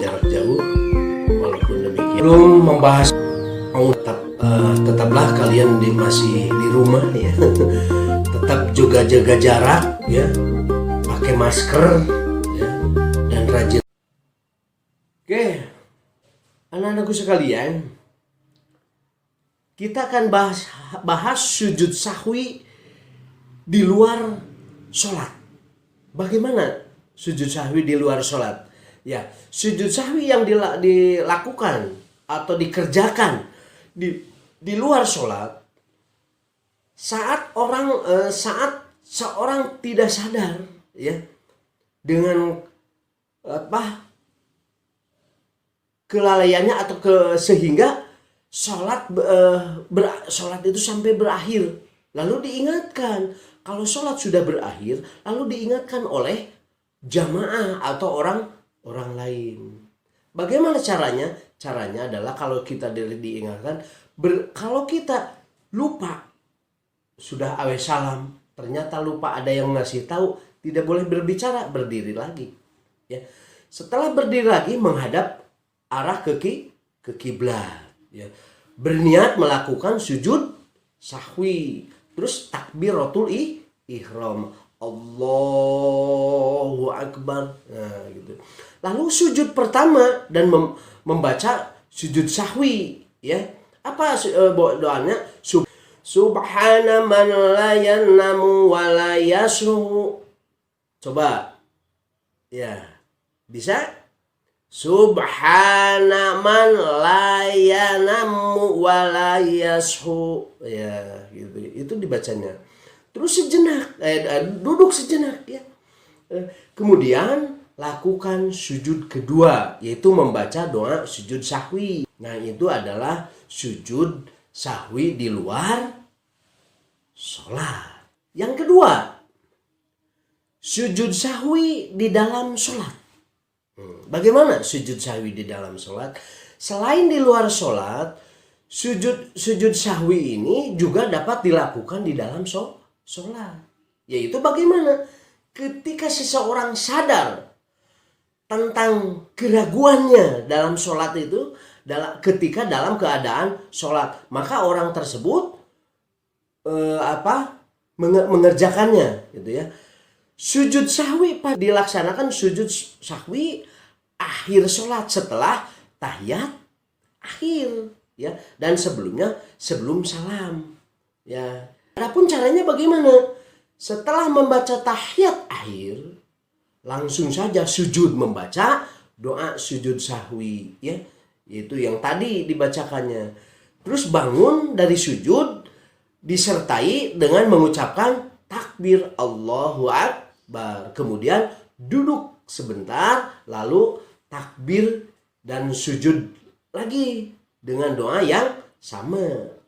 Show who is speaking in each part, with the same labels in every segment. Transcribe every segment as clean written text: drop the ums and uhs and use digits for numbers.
Speaker 1: jarak jauh. Walaupun demikian belum membahas, tetaplah kalian masih di rumah ya. Tetap juga jaga jarak ya, pakai masker ya, dan rajin. Oke, anak-anakku sekalian, kita akan bahas sujud sahwi di luar sholat. Bagaimana sujud sahwi di luar sholat? Ya, sujud sahwi yang dilakukan atau dikerjakan di luar sholat saat seorang tidak sadar ya, dengan kelalaiannya atau sehingga sholat itu sampai berakhir, lalu diingatkan. Kalau sholat sudah berakhir, lalu diingatkan oleh jamaah atau orang lain. Bagaimana caranya? Caranya adalah kalau kita diingatkan, kalau kita lupa sudah awe salam, ternyata lupa ada yang ngasih tahu, tidak boleh berbicara, berdiri lagi. Ya. Setelah berdiri lagi menghadap arah ke kiblat. Ya. Berniat melakukan sujud sahwi. Terus takbiratul ihram, Allahu Akbar. Nah, gitu. Lalu sujud pertama dan membaca sujud sahwi ya. Apa doanya? Subhana man la yanamu wa la yashu. Coba. Ya. Bisa? Subhana man la yanamu wa la yashu. Ya, gitu. Itu dibacanya. Terus sejenak, duduk sejenak ya. Kemudian lakukan sujud kedua, yaitu membaca doa sujud sahwi. Nah, itu adalah sujud sahwi di luar sholat. Yang kedua, sujud sahwi di dalam sholat. Bagaimana sujud sahwi di dalam sholat? Selain di luar sholat, sujud sahwi ini juga dapat dilakukan di dalam sholat. Yaitu bagaimana? Ketika seseorang sadar tentang keraguannya dalam sholat itu, ketika dalam keadaan sholat, maka orang tersebut mengerjakannya, gitu ya. Sujud sahwi dilaksanakan sujud sahwi akhir sholat setelah tahiyat akhir ya, dan sebelum salam ya. Adapun caranya bagaimana? Setelah membaca tahiyat akhir, langsung saja sujud membaca doa sujud sahwi ya, yaitu yang tadi dibacakannya. Terus bangun dari sujud disertai dengan mengucapkan takbir Allahu Akbar. Kemudian duduk sebentar, lalu takbir dan sujud lagi dengan doa yang sama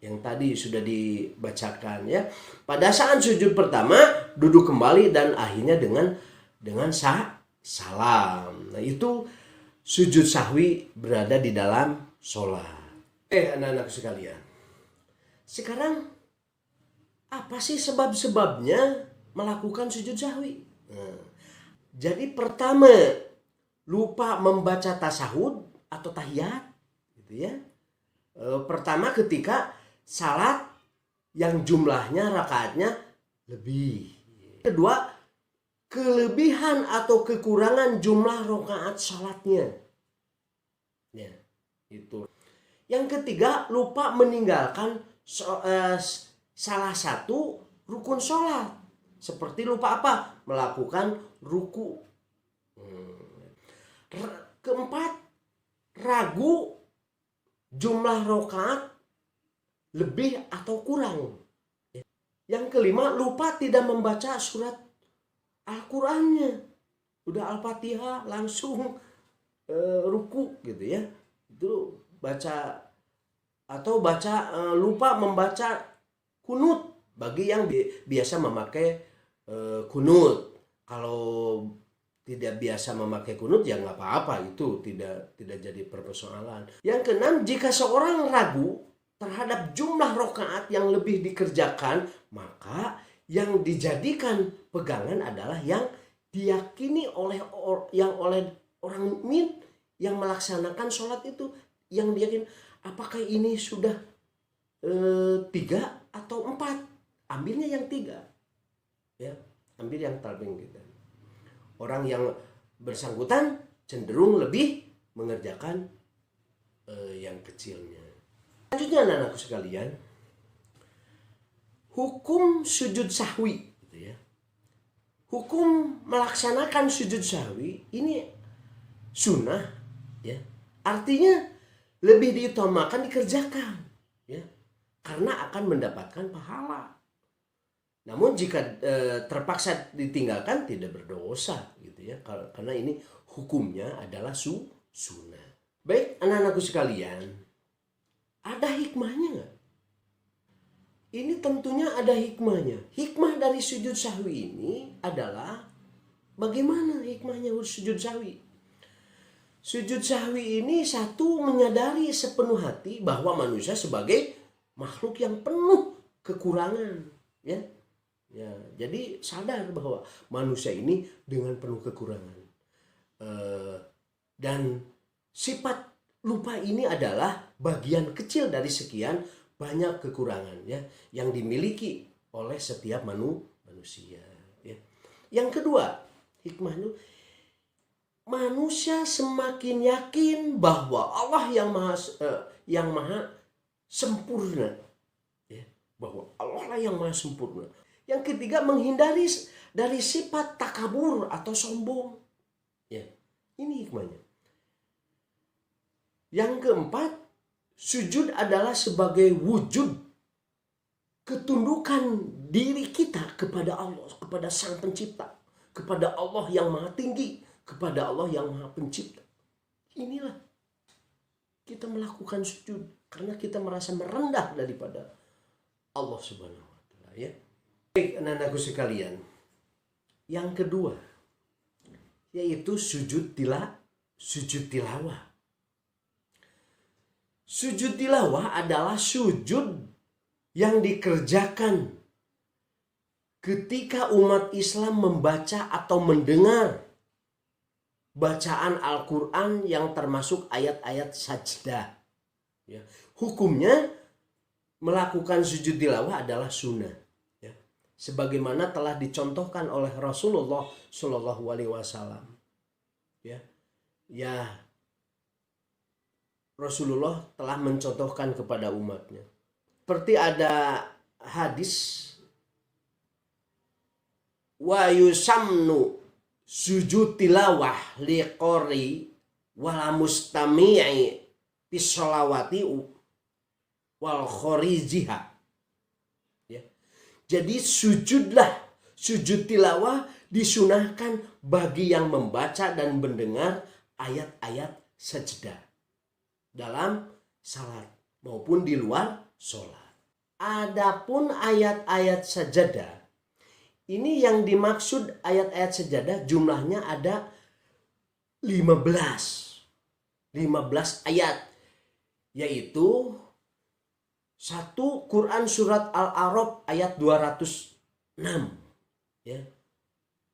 Speaker 1: yang tadi sudah dibacakan ya. Pada saat sujud pertama duduk kembali dan akhirnya dengan salam. Nah, itu sujud sahwi berada di dalam sholat. Anak-anak sekalian, sekarang apa sih sebab-sebabnya melakukan sujud sahwi? Nah, jadi pertama, lupa membaca tasahud atau tahiyat, gitu ya. Pertama ketika salat yang jumlahnya rakaatnya lebih. Kedua, kelebihan atau kekurangan jumlah rakaat salatnya. Ya, itu. Yang ketiga, lupa meninggalkan salah satu rukun sholat. Seperti lupa apa? Melakukan ruku. Keempat, ragu jumlah rakaat lebih atau kurang. Yang kelima, lupa tidak membaca surat Al-Qur'annya. Udah Al-Fatihah langsung ruku gitu ya. Itu lupa membaca kunut bagi yang biasa memakai kunut. Kalau tidak biasa memakai kunut ya nggak apa-apa, itu tidak jadi persoalan. Yang keenam, jika seorang ragu terhadap jumlah rakaat yang lebih dikerjakan, maka yang dijadikan pegangan adalah yang diyakini oleh orang yang melaksanakan sholat itu, yang yakin apakah ini sudah 3 atau 4, ambilnya yang 3, ya, ambil yang paling gitu. Orang yang bersangkutan cenderung lebih mengerjakan yang kecilnya. Selanjutnya anak-anakku sekalian, hukum sujud sahwi, gitu ya. Hukum melaksanakan sujud sahwi ini sunnah, ya. Artinya lebih diutamakan dikerjakan, ya, karena akan mendapatkan pahala. Namun jika terpaksa ditinggalkan tidak berdosa, gitu ya, karena ini hukumnya adalah sunnah. Baik anak-anakku sekalian, ada hikmahnya nggak? Ini tentunya ada hikmahnya. Hikmah dari sujud sahwi ini adalah bagaimana hikmahnya sujud sahwi? Sujud sahwi ini satu, menyadari sepenuh hati bahwa manusia sebagai makhluk yang penuh kekurangan, ya. Ya, jadi sadar bahwa manusia ini dengan penuh kekurangan. Dan sifat lupa ini adalah bagian kecil dari sekian banyak kekurangan, ya, yang dimiliki oleh setiap manusia, ya. Yang kedua, hikmahnya, manusia semakin yakin bahwa Allah yang maha sempurna, ya, bahwa Allah lah yang maha sempurna. Yang ketiga, menghindari dari sifat takabur atau sombong, ya, ini hikmahnya. Yang keempat, sujud adalah sebagai wujud ketundukan diri kita kepada Allah, kepada Sang Pencipta, kepada Allah yang Maha Tinggi, kepada Allah yang Maha Pencipta. Inilah kita melakukan sujud karena kita merasa merendah daripada Allah Subhanahu wa Ta'ala, ya. Baik anak-anakku sekalian, yang kedua yaitu sujud tilawah. Sujud tilawah adalah sujud yang dikerjakan ketika umat Islam membaca atau mendengar bacaan Al-Quran yang termasuk ayat-ayat sajdah, ya. Hukumnya melakukan sujud tilawah adalah sunnah, ya, sebagaimana telah dicontohkan oleh Rasulullah Shallallahu Alaihi Wasallam, ya. Rasulullah telah mencontohkan kepada umatnya. Seperti ada hadis, wa yusamnu sujud tilawah liqori wala mustami'i bisolawati wal khorijiha, ya. Jadi sujud tilawah disunahkan bagi yang membaca dan mendengar ayat-ayat sajdah dalam salat maupun di luar sholat. Adapun ayat-ayat sajadah, ini yang dimaksud ayat-ayat sajadah jumlahnya ada 15 ayat, yaitu 1 Quran surat Al-A'raf ayat 206, ya,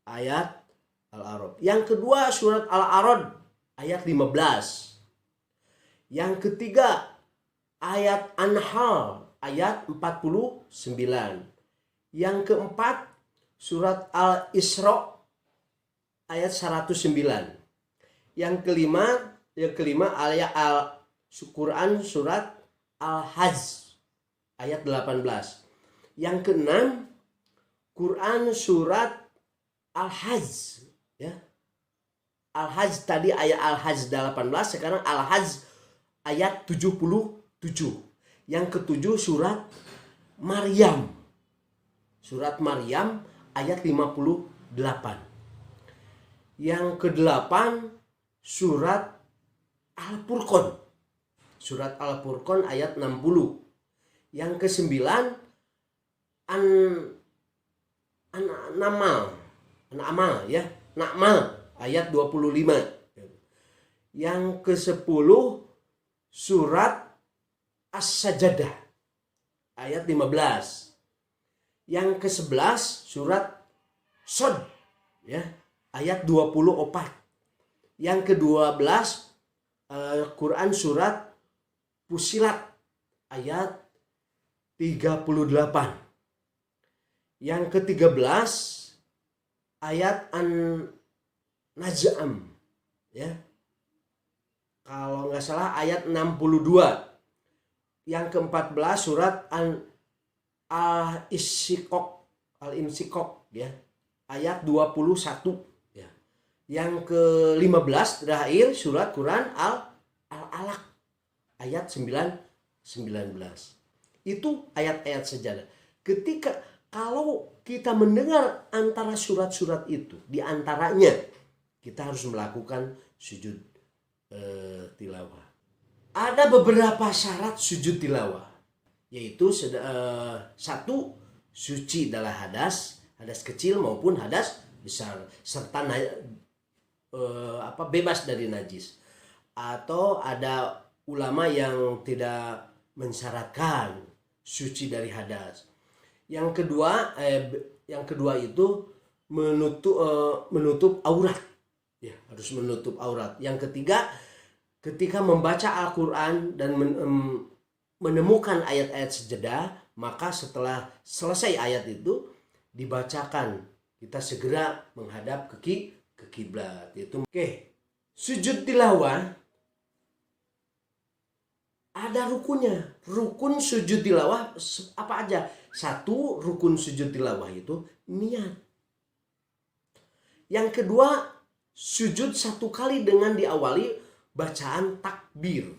Speaker 1: ayat Al-A'raf. Yang kedua surat Al-A'raf ayat 15. Yang ketiga ayat Anhal ayat 49. Yang keempat surat Al-Isra ayat 109. Yang kelima ayat Al-Quran surat Al-Hajj ayat 18. Yang keenam Quran surat Al-Hajj, ya. Al-Hajj tadi ayat Al-Hajj 18, sekarang Al-Hajj ayat 77. Yang ketujuh surat Maryam. Surat Maryam ayat 58. Yang kedelapan surat Al-Furqan. Surat Al-Furqan ayat 60. Yang kesembilan An-Namal, ya. Namal ayat 25. Yang ke-10 surat As-Sajdah ayat 15. Yang ke-11 surat Shad, ya, ayat 24. Yang ke-12 Quran surat Fussilat ayat 38. Yang ke-13 ayat An-Najm, ya. Kalau nggak salah ayat 62. Yang ke-14 surat Al-Insyikok, ya, ayat 21, ya. Yang ke-15 terakhir surat Quran Al-Alaq ayat 19. Itu ayat-ayat sejadah. Kalau kita mendengar antara surat-surat itu, di antaranya kita harus melakukan sujud tilawah. Ada beberapa syarat sujud tilawah, yaitu satu, suci dari hadas kecil maupun hadas besar, serta bebas dari najis. Atau ada ulama yang tidak mensyaratkan suci dari hadas. Yang kedua itu menutup aurat, ya, harus menutup aurat. Yang ketiga, ketika membaca Al-Quran dan menemukan ayat-ayat sejadah, maka setelah selesai ayat itu dibacakan, kita segera menghadap ke kiblat. Itu sujud tilawah ada rukunnya. Rukun sujud tilawah apa aja? Satu, rukun sujud tilawah itu niat. Yang kedua, sujud satu kali dengan diawali bacaan takbir.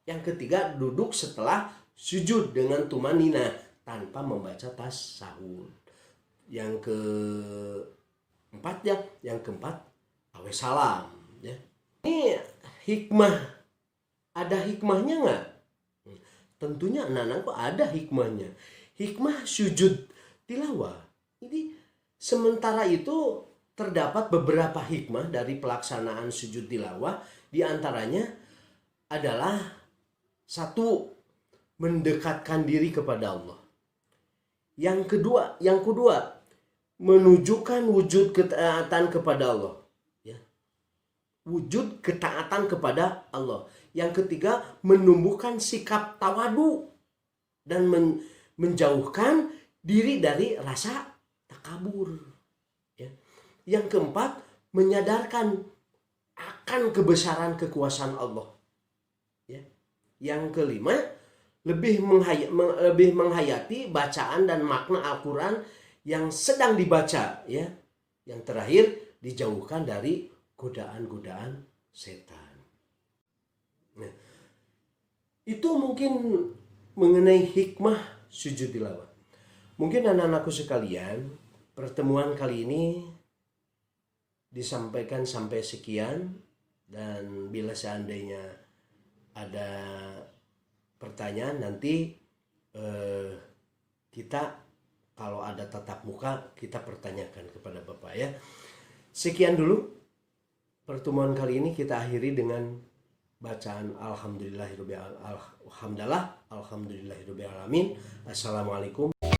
Speaker 1: Yang ketiga, duduk setelah sujud dengan tumanina tanpa membaca tasyahud. Yang keempat awe salam, ya. Ini hikmah, ada hikmahnya nggak? Tentunya anak-anakku ada hikmahnya. Hikmah sujud tilawah ini, sementara itu terdapat beberapa hikmah dari pelaksanaan sujud tilawah. Di antaranya adalah satu, mendekatkan diri kepada Allah. Yang kedua, menunjukkan wujud ketaatan kepada Allah, ya. Wujud ketaatan kepada Allah. Yang ketiga, menumbuhkan sikap tawadu dan menjauhkan diri dari rasa takabur, ya. Yang keempat, menyadarkan akan kebesaran kekuasaan Allah, ya. Yang kelima, lebih menghayati bacaan dan makna Al-Quran yang sedang dibaca, ya. Yang terakhir, dijauhkan dari godaan-godaan setan. Nah, itu mungkin mengenai hikmah sujud tilawah. Mungkin anak-anakku sekalian, pertemuan kali ini disampaikan sampai sekian, dan bila seandainya ada pertanyaan nanti kita kalau ada tatap muka kita pertanyakan kepada Bapak, ya. Sekian dulu pertemuan kali ini, kita akhiri dengan bacaan alhamdulillahirabbil alamin. Assalamualaikum.